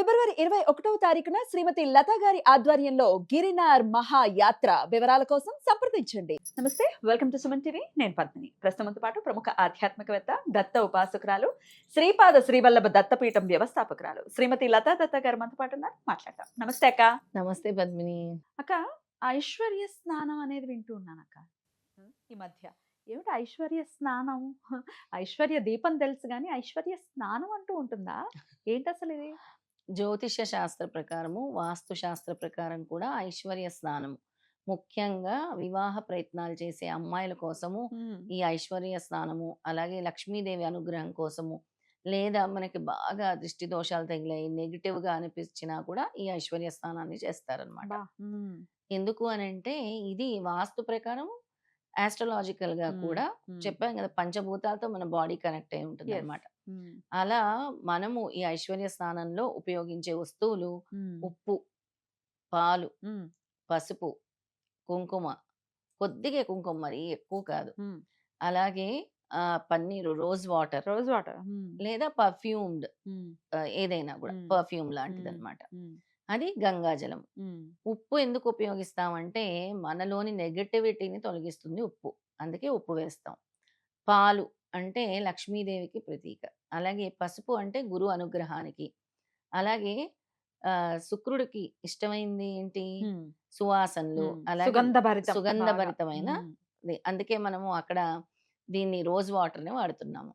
ఫిబ్రవరి 21వ తారీఖున శ్రీమతి లతా గారి ఆధ్వర్యంలో గిరినార్ మహాయాత్ర వివరాల కోసం సంప్రదించండి. నమస్తే, వెల్కమ్ టు సుమన్ టీవీ. నేను పద్మిని. ప్రస్తుతంతో పాటు ప్రముఖ ఆధ్యాత్మికవేత్త, దత్త ఉపాసకురాలు, శ్రీపాద శ్రీవల్లభ దత్తపీఠం వ్యవస్థాపకురాలు శ్రీమతి లతా దత్త గారు మనతో పాటు ఉన్నారు. మాట్లాడతాం. నమస్తే అక్క. నమస్తే పద్మిని. అక్క, ఐశ్వర్య స్నానం అనేది వింటూ ఉన్నాను అక్క ఈ మధ్య. ఏమిటి ఐశ్వర్య స్నానం? ఐశ్వర్య దీపం తెలుసు కానీ ఐశ్వర్య స్నానం అంటూ ఉంటుందా? ఏంటి అసలు ఇది? జ్యోతిష శాస్త్ర ప్రకారము, వాస్తు శాస్త్ర ప్రకారం కూడా ఐశ్వర్య స్నానం ముఖ్యంగా వివాహ ప్రయత్నాలు చేసే అమ్మాయిల కోసము ఈ ఐశ్వర్య స్నానము, అలాగే లక్ష్మీదేవి అనుగ్రహం కోసము, లేదా మనకి బాగా దృష్టి దోషాలు తగిలాయి, నెగిటివ్ గా అనిపించినా కూడా ఈ ఐశ్వర్య స్నానాన్ని చేస్తారనమాట. బా. ఎందుకు అని అంటే ఇది వాస్తు ప్రకారం ఆస్ట్రలాజికల్ గా కూడా చెప్పాం కదా, పంచభూతాలతో మన బాడీ కనెక్ట్ అయి ఉంటుంది అనమాట. అలా మనము ఈ ఐశ్వర్య స్నానంలో ఉపయోగించే వస్తువులు ఉప్పు, పాలు, పసుపు, కుంకుమ, కొద్దిగా కుంకుమ, మరి ఎక్కువ కాదు. అలాగే పన్నీరు, రోజ్ వాటర్, లేదా పర్ఫ్యూమ్డ్ ఏదైనా కూడా పర్ఫ్యూమ్ లాంటిది అనమాట. అది గంగాజలం. ఉప్పు ఎందుకు ఉపయోగిస్తామంటే మనలోని నెగటివిటీని తొలగిస్తుంది ఉప్పు, అందుకే ఉప్పు వేస్తాం. పాలు అంటే లక్ష్మీదేవికి ప్రతీక. అలాగే పసుపు అంటే గురు అనుగ్రహానికి. అలాగే శుక్రుడికి ఇష్టమైంది ఏంటి? సువాసనలు, అలాగే సుగంధభరితమైన అందుకే మనము అక్కడ దీన్ని రోజ్ వాటర్ ని వాడుతున్నాము.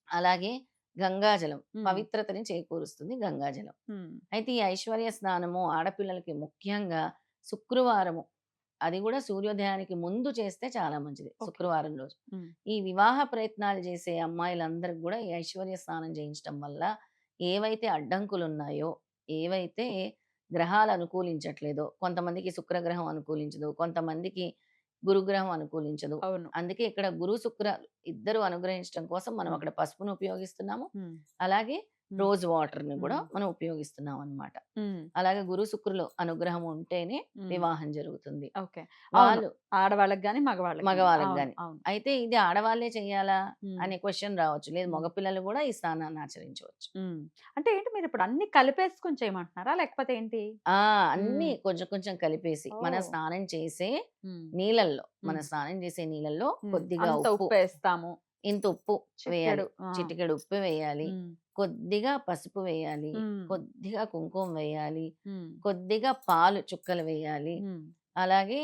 అలాగే గంగాజలం పవిత్రతని చేకూరుస్తుంది గంగాజలం. అయితే ఈ ఐశ్వర్య స్నానము ఆడపిల్లలకి ముఖ్యంగా శుక్రవారము, అది కూడా సూర్యోదయానికి ముందు చేస్తే చాలా మంచిది. శుక్రవారం రోజు ఈ వివాహ ప్రయత్నాలు చేసే అమ్మాయిలందరికి కూడా ఈ ఐశ్వర్య స్నానం చేయించడం వల్ల ఏవైతే అడ్డంకులు ఉన్నాయో, ఏవైతే గ్రహాలు అనుకూలించట్లేదో, కొంతమందికి శుక్రగ్రహం అనుకూలించదు, కొంతమందికి గురుగ్రహం అనుకూలించదు. అందుకే ఇక్కడ గురు శుక్ర ఇద్దరు అనుగ్రహించడం కోసం మనం అక్కడ పసుపును ఉపయోగిస్తున్నాము. అలాగే రోజ్ వాటర్ ని కూడా మనం ఉపయోగిస్తున్నాం అన్నమాట. అలాగే గురు శుక్రులు అనుగ్రహం ఉంటేనే వివాహం జరుగుతుంది. వాళ్ళు ఆడవాళ్ళకి గాని మగవాళ్ళకి గాని. అయితే ఇది ఆడవాళ్లే చెయ్యాలా అనే క్వశ్చన్ రావచ్చు. లేదు, మగపిల్లలు కూడా ఈ స్నానాన్ని ఆచరించవచ్చు. అంటే ఏంటి, మీరు ఇప్పుడు అన్ని కలిపేసుకుని చేయమంటున్నారా లేకపోతే ఏంటి? అన్ని కొంచెం కొంచెం కలిపేసి మన స్నానం చేసే నీళ్ళల్లో, కొద్దిగా ఉప్పు వేస్తాము. ఇంత ఉప్పు వేయాలి, చిటికెడు ఉప్పు వేయాలి, కొద్దిగా పసుపు వేయాలి, కొద్దిగా కుంకుమ వేయాలి, కొద్దిగా పాలు చుక్కలు వేయాలి, అలాగే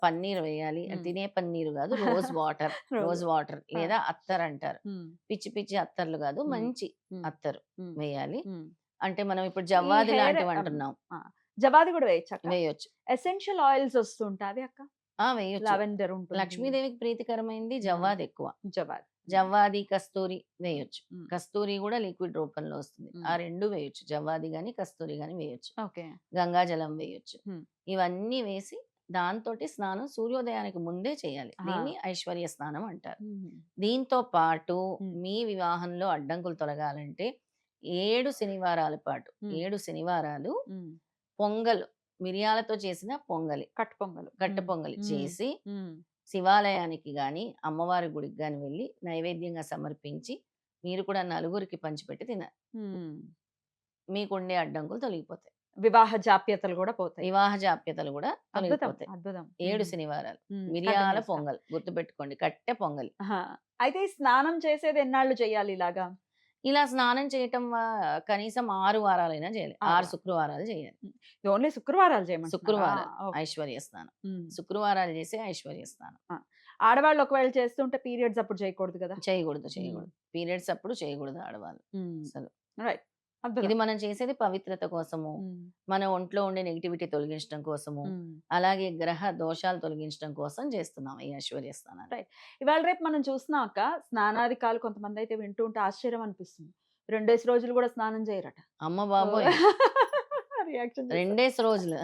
పన్నీర్ వేయాలి. తినే పన్నీరు కాదు, రోజ్ వాటర్ లేదా అత్తర్ అంటారు. పిచ్చి పిచ్చి అత్తర్లు కాదు, మంచి అత్తరు వేయాలి. అంటే మనం ఇప్పుడు జవ్వాది లాంటివి అంటున్నాం, జవాది కూడా వేయొచ్చు. ఎసెన్షియల్ ఆయిల్స్ వస్తుంటాది అక్క, వేయొచ్చు. లావెండర్ ఉంటుంది. లక్ష్మీదేవికి ప్రీతికరమైంది జవ్వాది ఎక్కువ. జవ్వాది, కస్తూరి వేయొచ్చు. కస్తూరి కూడా లిక్విడ్ రూపంలో వస్తుంది. ఆ రెండు వేయొచ్చు, జవ్వాది గాని కస్తూరి గాని వేయొచ్చు. గంగాజలం వేయొచ్చు. ఇవన్నీ వేసి దాంతో స్నానం సూర్యోదయానికి ముందే చేయాలి. దీన్ని ఐశ్వర్య స్నానం అంటారు. దీంతో పాటు మీ వివాహంలో అడ్డంకులు తొలగాలంటే 7 శనివారాల పాటు 7 శనివారాలు పొంగల్, మిరియాలతో చేసిన పొంగలి, కట్ట పొంగలి చేసి శివాలయానికి గాని అమ్మవారి గుడికి గాని వెళ్ళి నైవేద్యంగా సమర్పించి మీరు కూడా నలుగురికి పంచిపెట్టి తినాలి. మీకుండే అడ్డంకులు తొలగిపోతాయి. వివాహ జాప్యతలు కూడా తొలగిపోతాయి. 7 శనివారాలు మిరియాల పొంగల్, గుర్తుపెట్టుకోండి, కట్టె పొంగలి. అయితే స్నానం చేసేది ఎన్నాళ్ళు చేయాలి? ఇలా స్నానం చేయటం కనీసం 6 వారాలైనా చేయాలి. 6 శుక్రవారాలు చేయాలి. ఓన్లీ శుక్రవారాలు చేయమని? శుక్రవారాలు ఐశ్వర్య స్నానం. శుక్రవారాలు చేసే ఐశ్వర్య స్నానం. ఆడవాళ్ళు ఒకవేళ చేస్తుంటే పీరియడ్స్ అప్పుడు చేయకూడదు కదా? చేయకూడదు. పీరియడ్స్ అప్పుడు చేయకూడదు ఆడవాళ్ళు అసలు. రైట్. ఇది మనం చేసేది పవిత్రత కోసము, మన ఒంట్లో ఉండే నెగిటివిటీ తొలగించడం కోసము, అలాగే గ్రహ దోషాలు తొలగించడం కోసం చేస్తున్నాం ఈ ఐశ్వర్య స్నానాన్ని. రైట్. ఇవాళ రేపు మనం చూస్తున్నాక స్నానాధికాలు కొంతమంది అయితే వింటూ ఉంటే ఆశ్చర్యం అనిపిస్తుంది. 2 రోజులు కూడా స్నానం చేయరట. అమ్మ బాబోయ్, రియాక్షన్ 2 రోజులు.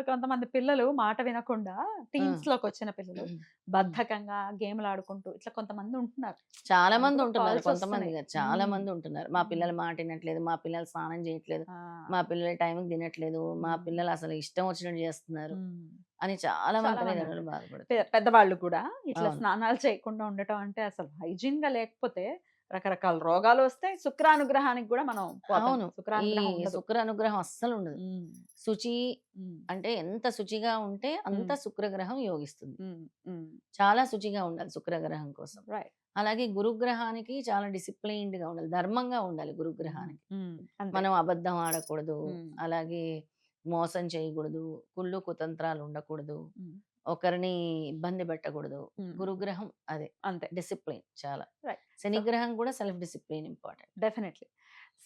కొంతమంది పిల్లలు మాట వినకుండా, టీన్స్ లోకి వచ్చిన పిల్లలు బద్ధకంగా గేమ్లు ఆడుకుంటూ ఇట్లా కొంతమంది ఉంటున్నారు. చాలా మంది ఉంటున్నారు, కొంతమంది చాలా మంది ఉంటున్నారు. మా పిల్లలు మాట వినట్లేదు, మా పిల్లలు స్నానం చేయట్లేదు, మా పిల్లలు టైంకి తినట్లేదు, మా పిల్లలు అసలు ఇష్టం వచ్చినట్టు చేస్తున్నారు అని చాలా మంది తల్లిదండ్రులు బాధపడతారు. పెద్దవాళ్ళు కూడా ఇట్లా స్నానాలు చేయకుండా ఉండటం అంటే అసలు హైజీన్ గా లేకపోతే రకరకాల రోగాలు వస్తాయి. శుక్రానుగ్రహానికి కూడా మనం పోతాం. అవును. ఈ శుక్రానుగ్రహం ఉండదు. శుక్ర అనుగ్రహం అస్సలు ఉండదు. హ్మ్. శుచి హ్మ్. అంటే ఎంత శుచిగా ఉంటే అంత హ్మ్. శుక్రగ్రహం యోగిస్తుంది. హ్మ్. హ్మ్. చాలా శుచిగా ఉండాలి శుక్రగ్రహం కోసం. రైట్. అలాగే గురుగ్రహానికి చాలా డిసిప్లైన్డ్‌గా ఉండాలి. ధర్మంగా ఉండాలి హ్మ్. గురుగ్రహానికి. హ్మ్. అంతే. మనం అబద్ధం ఆడకూడదు. హ్మ్. అలాగే మోసం చేయకూడదు. కుళ్ళు కుతంత్రాలు ఉండకూడదు. హ్మ్. ఒకరిని ఇబ్బంది పెట్టకూడదు. హ్మ్. గురుగ్రహం అదే అంతే. డిసిప్లిన్ చాలా. రైట్. సో శనిగ్రహం కూడా self discipline important. Definitely.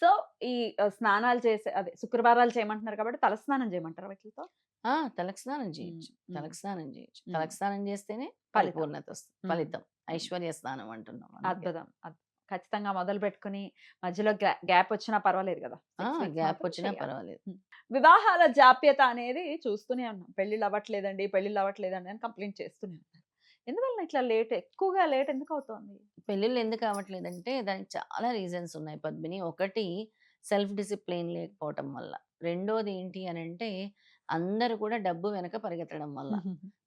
So, ఈ స్నానాలు చేసే అదే శుక్రవారాలు చేయమంటున్నారు కాబట్టి తలస్నానం చేయమంటారా వీటిలతో? తలకి స్నానం హ్మ్. చేయొచ్చు. హ్మ్. తలకి స్నానం చేయొచ్చు. హ్మ్. తలకి స్నానం చేస్తేనే ఫలితం. పరిపూర్ణత వస్తుంది. హ్మ్. ఫలితం. హ్మ్. ఐశ్వర్య స్నానం అంటున్నాం అందుకే. అద్భుతం. ఖచ్చితంగా మొదలుపెట్టుకొని మధ్యలో గ్యాప్ వచ్చినా పర్వాలేదు గదా! 6 వీక్స్ గ్యాప్ మాత్రం వచ్చినా చేయాలి. పర్వాలేదు. హ్మ్. వివాహాల జాప్యత అనేది చూస్తూనే ఉన్నాం. పెళ్ళిళ్ళు అవ్వట్లేదండి, పెళ్ళిళ్ళు అవ్వట్లేదండి అని కంప్లెయింట్ చేస్తూనే ఉన్నారు. ఎందువలన ఇట్లా ఎక్కువగా లేట్ ఎందుకవుతోంది? పెళ్ళిళ్ళు ఎందుకు అవ్వట్లేదంటే దానికి చాలా రీజన్స్ ఉన్నాయి పద్మిని. ఒకటి సెల్ఫ్ డిసిప్లిన్ లేకపోవటం వల్ల. రెండోది ఏంటి అనంటే అందరూ కూడా డబ్బు వెనక పరిగెత్తడం వల్ల.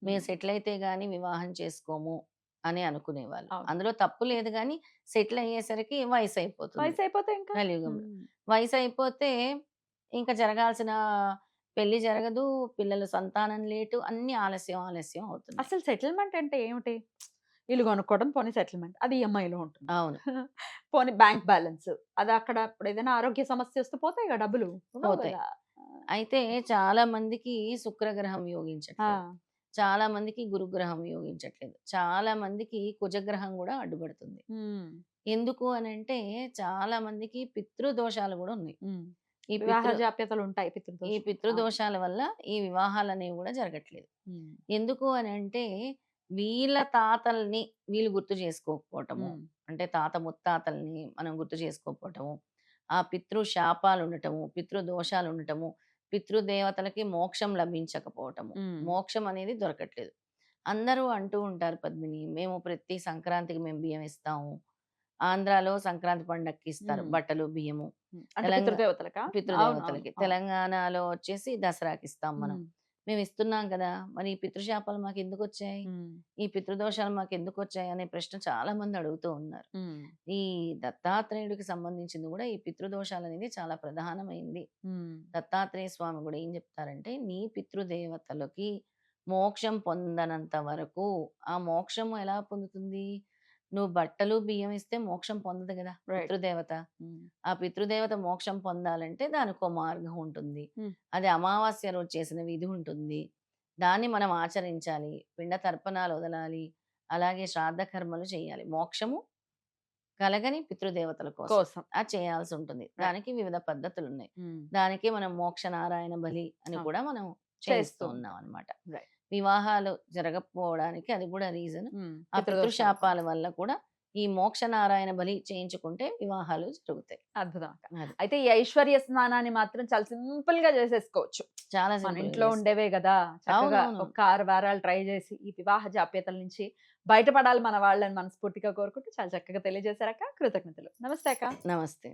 మేము హ్మ్. సెటిల్ అయితే గాని వివాహం చేసుకోము అని అనుకునేవాళ్ళు. అవును. అందులో తప్పు లేదు గానీ సెటిల్ అయ్యేసరికి వయసయిపోతుంది. వయసయిపోతే ఇంకా? కలియుగంలో. హ్మ్. వయసయిపోతే ఇంక జరగాల్సిన పెళ్లి జరగదు. పిల్లలు సంతానం లేటు అన్నీ ఆలస్యం, ఆలస్యం అవుతున్నాయి. అసలు సెటిల్‌మెంట్ అంటే ఏమిటి? ఇల్లు కొనుక్కోవడం పోనీ సెటిల్‌మెంట్. అది ఈఎంఐలో ఉంటుంది. అవును. పోనీ బ్యాంక్ బ్యాలెన్స్. అది అక్కడ ఇప్పుడు ఏదైనా ఆరోగ్య సమస్య వస్తే పోతాయిగా డబ్బులు. ఉండవు పోతాయి. గదా! అయితే చాలా మందికి శుక్రగ్రహం ఆ! యోగించట్లేదు. చాలా మందికి గురుగ్రహం యోగించట్లేదు. చాలా మందికి కుజగ్రహం గూడా అడ్డుపడుతుంది. హ్మ్. ఎందుకు అనంటే చాలా మందికి పితృదోషాలు గూడా ఉన్నాయి. హ్మ్. ఈ వివాహ జాప్యతలుంటాయి ఈ పితృదోషం. అవును. పితృదోషాల వల్ల ఈ వివాహాలనేవి గూడా జరగట్లేదు. హ్మ్. ఎందుకు అనంటే వీళ్ళ తాతల్ని వీళ్ళు గుర్తు చేసుకోకపోవటము. హ్మ్. అంటే తాత ముత్తాతల్ని మనం గుర్తు చేసుకోకపోవటము. ఆ పితృ శాపాలుండటము, పితృదోషాలుండటము, పితృదేవతలకి మోక్షం లభించకపోవటము. హ్మ్. మోక్షం అనేది దొరకట్లేదు. అందరూ అంటూ ఉంటారు పద్మిని, మేము ప్రతి సంక్రాంతికి మేము బియ్యం ఇస్తాము. ఆంధ్రాలో సంక్రాంతి పండక్కి ఇస్తారు హ్మ్. బట్టలు, బియ్యము. హ్మ్. అంటే తెలంగా పితృదేవతలకా? అవునవును. పితృదేవతలకి. అవును. తెలంగాణలో వచ్చేసి దసరాకిస్తాం మనం. హ్మ్. మేమిస్తున్నాం కదా! మరి ఈ పితృశాపాలు మాకెందుకొచ్చాయి? హ్మ్. ఈ పితృదోషాలు మాకెందుకొచ్చాయి? అనే ప్రశ్న చాలా మంది అడుగుతూ ఉన్నారు. హ్మ్. ఈ దత్తాత్రేయుడికి సంబంధించింది గూడా ఈ పితృదోషాలనేది చాలా ప్రధానమైంది. హ్మ్. దత్తాత్రేయ స్వామి గూడా ఏం జెప్తారంటే, నీ పితృదేవతలకి మోక్షం పొందనంత వరకు ఆ మోక్షం ఎలా పొందుతుంది? నువ్వు బట్టలు, బియ్యం ఇస్తే మోక్షం పొందదు గదా! రైట్. పితృదేవత. హ్మ్. ఆ పితృదేవత మోక్షం పొందాలంటే దానికో మార్గం ఉంటుంది. హ్మ్. అది అమావాస్య రోజు చేసిన విధి ఉంటుంది. దాన్ని మనం ఆచరించాలి. పిండ తర్పణాలు వదలాలి. అలాగే శ్రాద్ధ కర్మలు చేయాలి. మోక్షము కలగని పితృదేవతల కోసం. కోసం. అది చేయాల్సుంటుంది. రైట్. దానికి వివిధ పద్ధతులున్నాయి. హ్మ్. దానికి మనం మోక్ష నారాయణ బలి అని అవును. కూడా మనం చేయిస్తూ చేస్తూ ఉంటాం. ఉన్నామనమాట. రైట్. వివాహాలు జరగకపోవడానికి అది కూడా రీజన్. హ్మ్. ఆ పితృదోషాల వల్ల. పితృశాపాల వల్ల కూడా ఈ మోక్ష నారాయణ బలి చేయించుకుంటే వివాహాలు జరుగుతాయి. అద్భుతం అక్క. అది. అయితే ఈ ఐశ్వర్య స్నానాన్ని మాత్రం చాలా సింపుల్‌గా చేసేసుకోవచ్చు. చాలా మన సింపుల్‌గా ఇంట్లో ఉండేవే గదా! చక్కగా అవునవును. ఒక 6 వారాలు ట్రై జేసి ఈ వివాహ జాప్యతల నుంచి బయటపడాలి మన వాళ్ళని మనస్ఫూర్తిగా కోరుకుంటూ చాలా చక్కగా తెలియజేశారక్క. కృతజ్ఞతలు. నమస్తే అక్క. నమస్తే.